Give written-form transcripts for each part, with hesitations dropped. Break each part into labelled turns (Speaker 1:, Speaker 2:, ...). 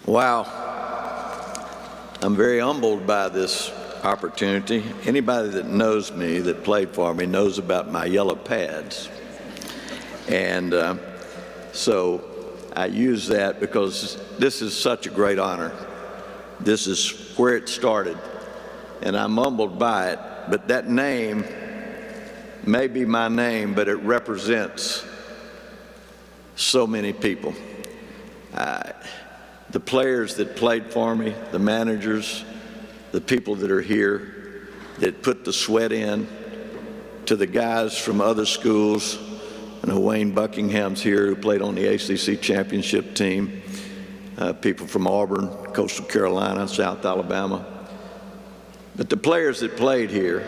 Speaker 1: Wow. I'm very humbled by this opportunity. Anybody that knows me, that played for me, knows about my yellow pads. And so I use that because this is such a great honor. This is where it started, and I'm humbled by it. But that name may be my name, but it represents so many people. The players that played for me, the managers, the people that are here that put the sweat in, to the guys from other schools. I know Wayne Buckingham's here, who played on the ACC championship team, people from Auburn, Coastal Carolina, South Alabama. But the players that played here,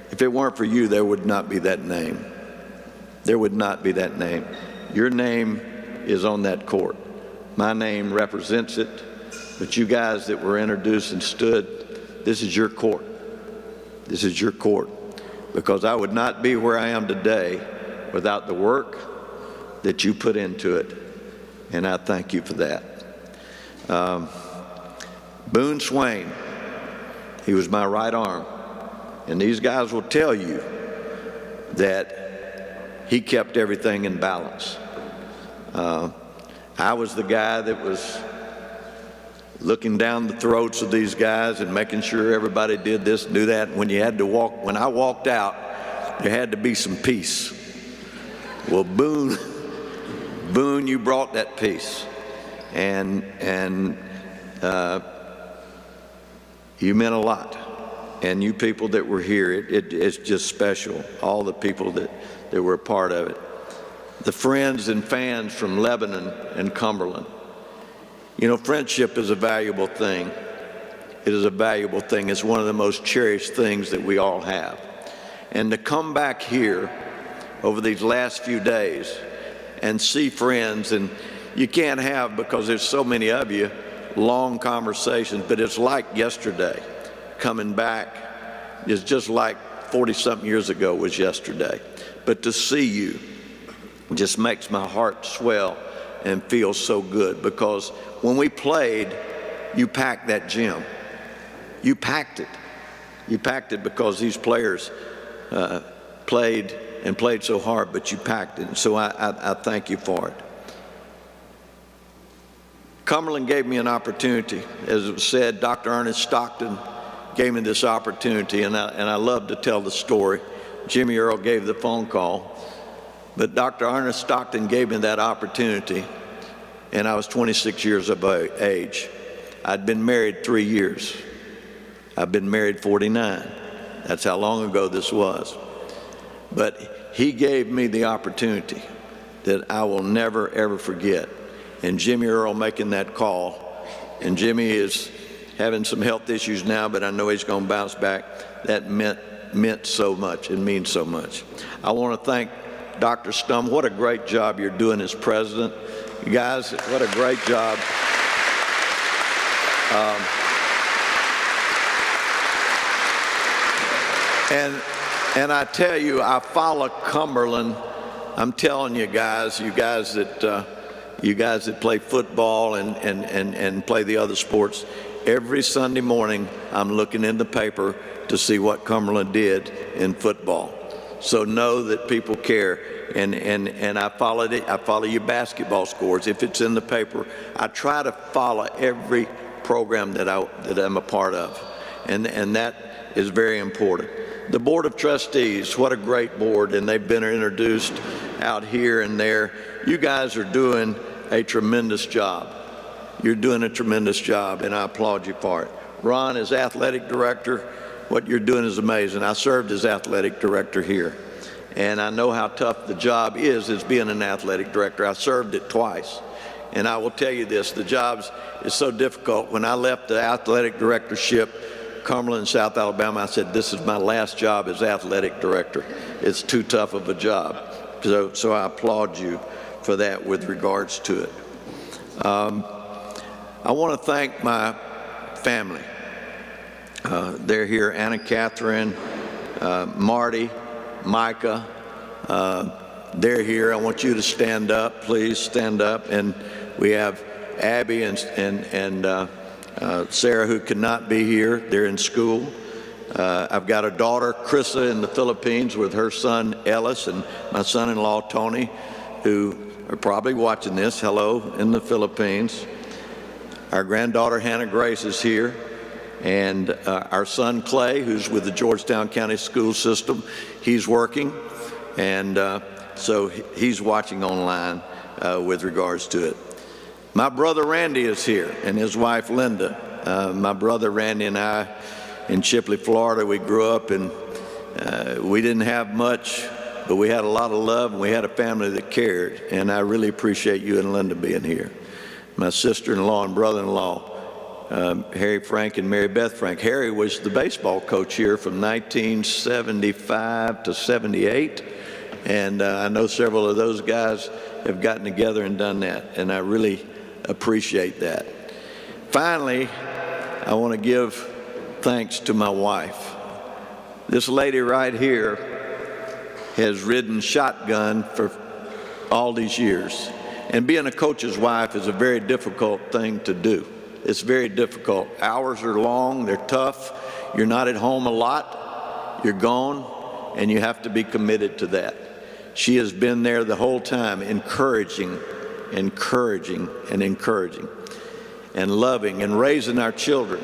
Speaker 1: if it weren't for you, there would not be that name. There would not be that name. Your name is on that court. My name represents it, but you guys that were introduced and stood, this is your court. This is your court, because I would not be where I am today without the work that you put into it, and I thank you for that. Boone Swain, he was my right arm, and these guys will tell you that he kept everything in balance. I was the guy that was looking down the throats of these guys and making sure everybody did this and do that. And when I walked out, there had to be some peace. Well, Boone, you brought that peace, and you meant a lot. And you people that were here, it's just special. All the people that were a part of it. The friends and fans from Lebanon and Cumberland. You know, friendship is a valuable thing. It is a valuable thing. It's one of the most cherished things that we all have. And to come back here over these last few days and see friends, and you can't have, because there's so many of you, long conversations, but it's like yesterday. Coming back is just like 40-something years ago was yesterday. But to see you just makes my heart swell and feel so good, because when we played, you packed that gym. You packed it. You packed it because these players played so hard, but you packed it. And so I thank you for it. Cumberland gave me an opportunity. As it was said, Dr. Ernest Stockton gave me this opportunity, and I love to tell the story. Jimmy Earle gave the phone call, but Dr. Ernest Stockton gave me that opportunity, and I was 26 years of age. I'd been married 3 years. I've been married 49. That's how long ago this was. But he gave me the opportunity that I will never, ever forget. And Jimmy Earle making that call, and Jimmy is having some health issues now, but I know he's going to bounce back. That meant so much. It means so much. I want to thank Dr. Stum. What a great job you're doing as president. You guys, what a great job. And I tell you, I follow Cumberland. I'm telling you guys that play football and play the other sports, every Sunday morning I'm looking in the paper to see what Cumberland did in football. So know that people care, and I followed it. I follow your basketball scores if it's in the paper. I try to follow every program that I'm a part of, and that is very important. The Board of Trustees, what a great board, and they've been introduced out here and there. You guys are doing a tremendous job. You're doing a tremendous job, and I applaud you for it. Ron, as athletic director, what you're doing is amazing. I served as athletic director here, and I know how tough the job is as being an athletic director. I served it twice, and I will tell you this, the job is so difficult. When I left the athletic directorship, Cumberland, South Alabama, I said, this is my last job as athletic director. It's too tough of a job. So I applaud you for that with regards to it. I want to thank my family. They're here, Anna Catherine, Marty, Micah. They're here. I want you to stand up, please stand up. And we have Abby and Sarah, who could not be here. They're in school. I've got a daughter, Krissa, in the Philippines with her son, Ellis, and my son-in-law, Tony, who are probably watching this. Hello in the Philippines. Our granddaughter, Hannah Grace, is here. And our son, Clay, who's with the Georgetown County School System, he's working. And so he's watching online with regards to it. My brother Randy is here, and his wife Linda. My brother Randy and I, in Chipley, Florida, we grew up, and we didn't have much, but we had a lot of love, and we had a family that cared. And I really appreciate you and Linda being here. My sister-in-law and brother-in-law, Harry Frank and Mary Beth Frank. Harry was the baseball coach here from 1975 to 78. And I know several of those guys have gotten together and done that, and I really appreciate that. Finally, I want to give thanks to my wife. This lady right here has ridden shotgun for all these years. And being a coach's wife is a very difficult thing to do. It's very difficult. Hours are long, they're tough. You're not at home a lot, you're gone, and you have to be committed to that. She has been there the whole time, encouraging, and loving and raising our children.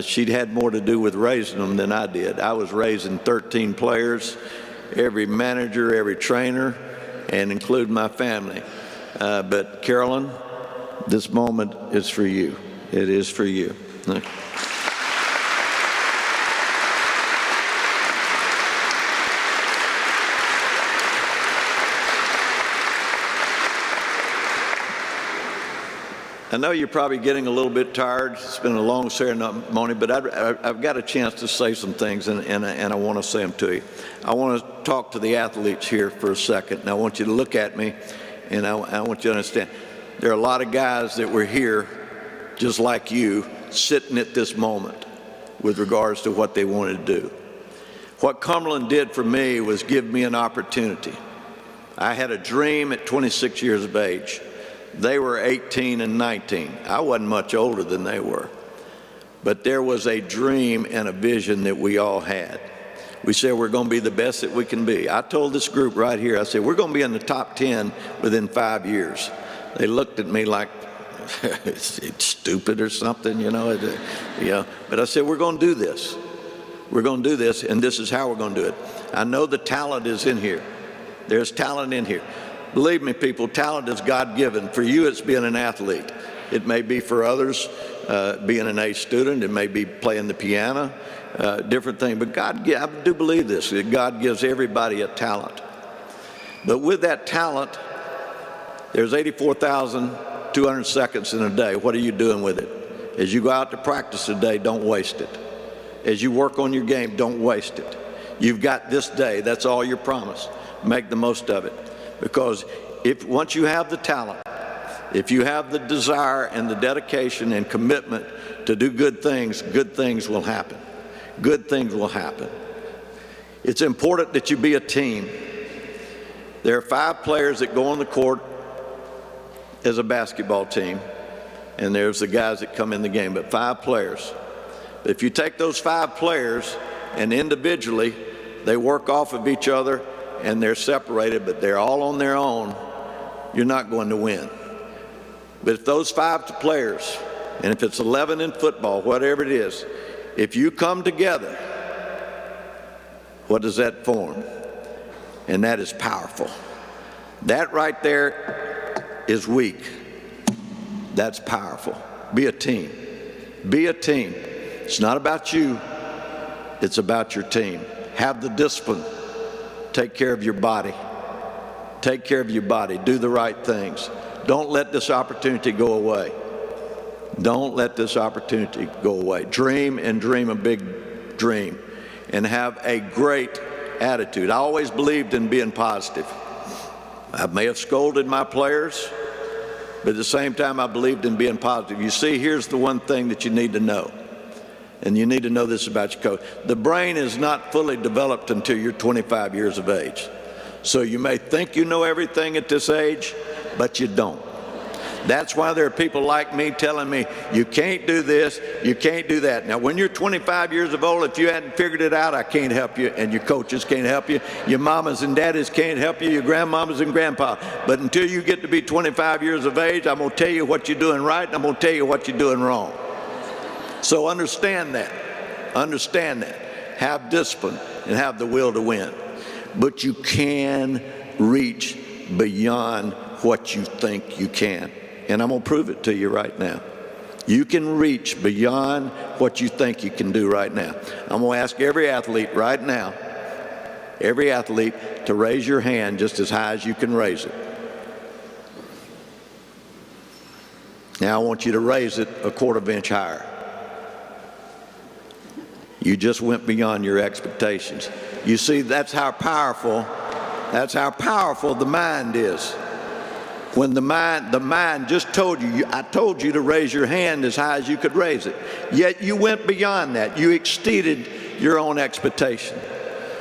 Speaker 1: She'd had more to do with raising them than I did. I was raising 13 players, every manager, every trainer, and including my family. But Carolyn, this moment is for you. It is for you. I know you're probably getting a little bit tired. It's been a long ceremony, but I've got a chance to say some things, and I want to say them to you. I want to talk to the athletes here for a second, and I want you to look at me, and I want you to understand. There are a lot of guys that were here, just like you, sitting at this moment with regards to what they wanted to do. What Cumberland did for me was give me an opportunity. I had a dream at 26 years of age. They were 18 and 19. I wasn't much older than they were. But there was a dream and a vision that we all had. We said we're going to be the best that we can be. I told this group right here, I said, we're going to be in the top 10 within 5 years. They looked at me like it's stupid or something, you know. But I said, we're going to do this. We're going to do this, and this is how we're going to do it. I know the talent is in here. There's talent in here. Believe me, people, talent is God-given. For you, it's being an athlete. It may be for others being an A student. It may be playing the piano, different thing. But God, I do believe this, that God gives everybody a talent. But with that talent, there's 84,200 seconds in a day. What are you doing with it? As you go out to practice today, don't waste it. As you work on your game, don't waste it. You've got this day. That's all you're promised. Make the most of it. Because once you have the talent, if you have the desire and the dedication and commitment to do good things will happen. Good things will happen. It's important that you be a team. There are 5 players that go on the court as a basketball team, and there's the guys that come in the game, but 5 players. If you take those 5 players and individually they work off of each other and they're separated, but they're all on their own, you're not going to win. But if those 5 players, and if it's 11 in football, whatever it is, if you come together, what does that form? And that is powerful. That right there is weak. That's powerful. Be a team. Be a team. It's not about you. It's about your team. Have the discipline. Take care of your body. Take care of your body. Do the right things. Don't let this opportunity go away. Don't let this opportunity go away. Dream and dream a big dream and have a great attitude. I always believed in being positive. I may have scolded my players, but at the same time I believed in being positive. You see, here's the one thing that you need to know. And you need to know this about your coach. The brain is not fully developed until you're 25 years of age. So you may think you know everything at this age, but you don't. That's why there are people like me telling me, you can't do this, you can't do that. Now, when you're 25 years of old, if you hadn't figured it out, I can't help you, and your coaches can't help you, your mamas and daddies can't help you, your grandmamas and grandpa. But until you get to be 25 years of age, I'm going to tell you what you're doing right, and I'm going to tell you what you're doing wrong. So understand that. Understand that. Have discipline and have the will to win. But you can reach beyond what you think you can. And I'm going to prove it to you right now. You can reach beyond what you think you can do right now. I'm going to ask every athlete right now, every athlete, to raise your hand just as high as you can raise it. Now I want you to raise it a quarter of an inch higher. You just went beyond your expectations. You see, that's how powerful the mind is. When the mind just told you, I told you to raise your hand as high as you could raise it. Yet you went beyond that. You exceeded your own expectation.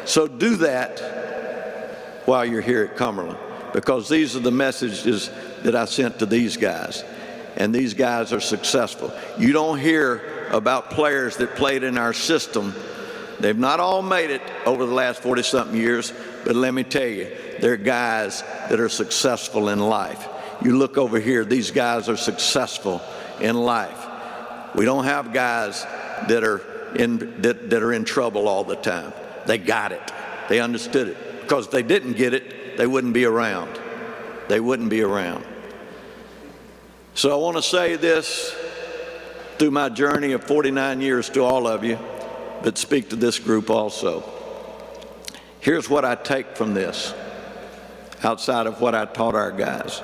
Speaker 1: So do that while you're here at Cumberland, because these are the messages that I sent to these guys. And these guys are successful. You don't hear about players that played in our system. They've not all made it over the last 40-something years, but let me tell you, they're guys that are successful in life. You look over here, these guys are successful in life. We don't have guys that are in trouble all the time. They got it. They understood it. Because if they didn't get it, they wouldn't be around. They wouldn't be around. So I want to say this through my journey of 49 years to all of you, but speak to this group also. Here's what I take from this, outside of what I taught our guys.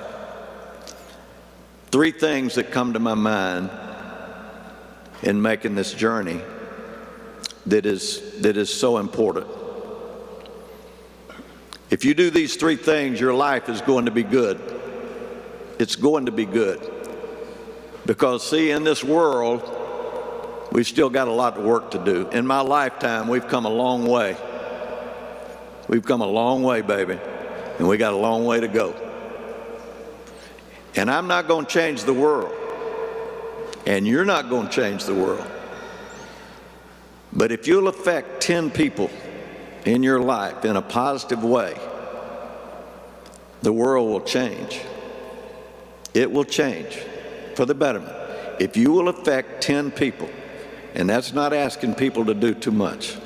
Speaker 1: 3 things that come to my mind in making this journey that is so important. If you do these 3 things, your life is going to be good. It's going to be good. Because, see, in this world, we've still got a lot of work to do. In my lifetime, we've come a long way. We've come a long way, baby, and we got a long way to go. And I'm not going to change the world, and you're not going to change the world. But if you'll affect 10 people in your life in a positive way, the world will change. It will change for the betterment. If you will affect 10 people, and that's not asking people to do too much.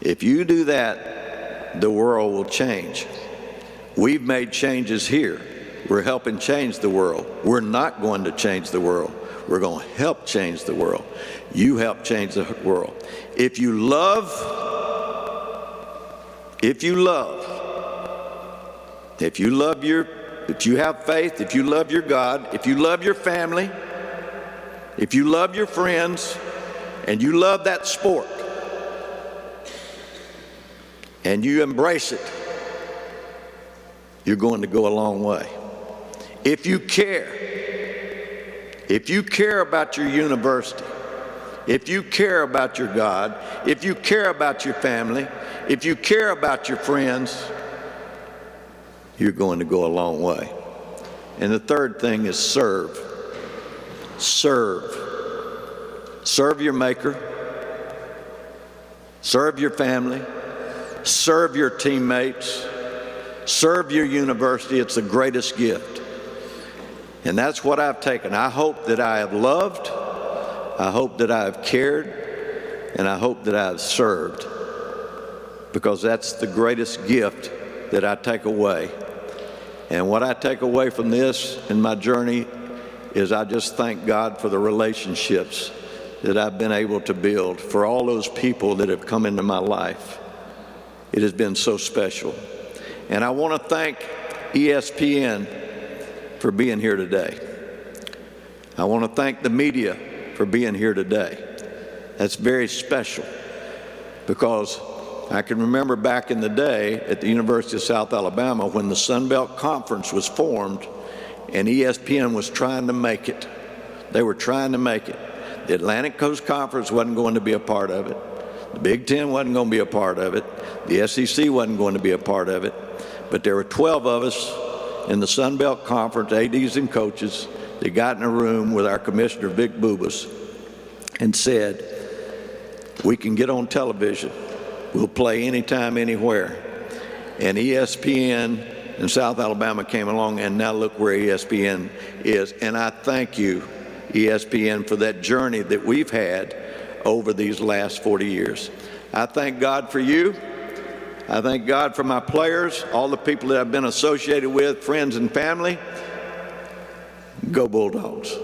Speaker 1: If you do that, the world will change. We've made changes here. We're helping change the world. We're not going to change the world. We're going to help change the world. You help change the world. If you have faith, if you love your God, if you love your family, if you love your friends, and you love that sport, and you embrace it, you're going to go a long way. If you care about your university, if you care about your God, if you care about your family, if you care about your friends, you're going to go a long way. And the third thing is serve. Serve. Serve your Maker. Serve your family. Serve your teammates. Serve your university. It's the greatest gift. And that's what I've taken. I hope that I have loved. I hope that I have cared. And I hope that I have served. Because that's the greatest gift that I take away. And what I take away from this in my journey is I just thank God for the relationships that I've been able to build, for all those people that have come into my life. It has been so special. And I want to thank ESPN for being here today. I want to thank the media for being here today. That's very special, because I can remember back in the day at the University of South Alabama when the Sun Belt Conference was formed and ESPN was trying to make it. They were trying to make it. The Atlantic Coast Conference wasn't going to be a part of it. The Big Ten wasn't going to be a part of it. The SEC wasn't going to be a part of it. But there were 12 of us, in the Sun Belt Conference, ADs and coaches, they got in a room with our commissioner, Vic Bubas, and said, we can get on television. We'll play anytime, anywhere. And ESPN in South Alabama came along, and now look where ESPN is. And I thank you, ESPN, for that journey that we've had over these last 40 years. I thank God for you. I thank God for my players, all the people that I've been associated with, friends and family. Go Bulldogs.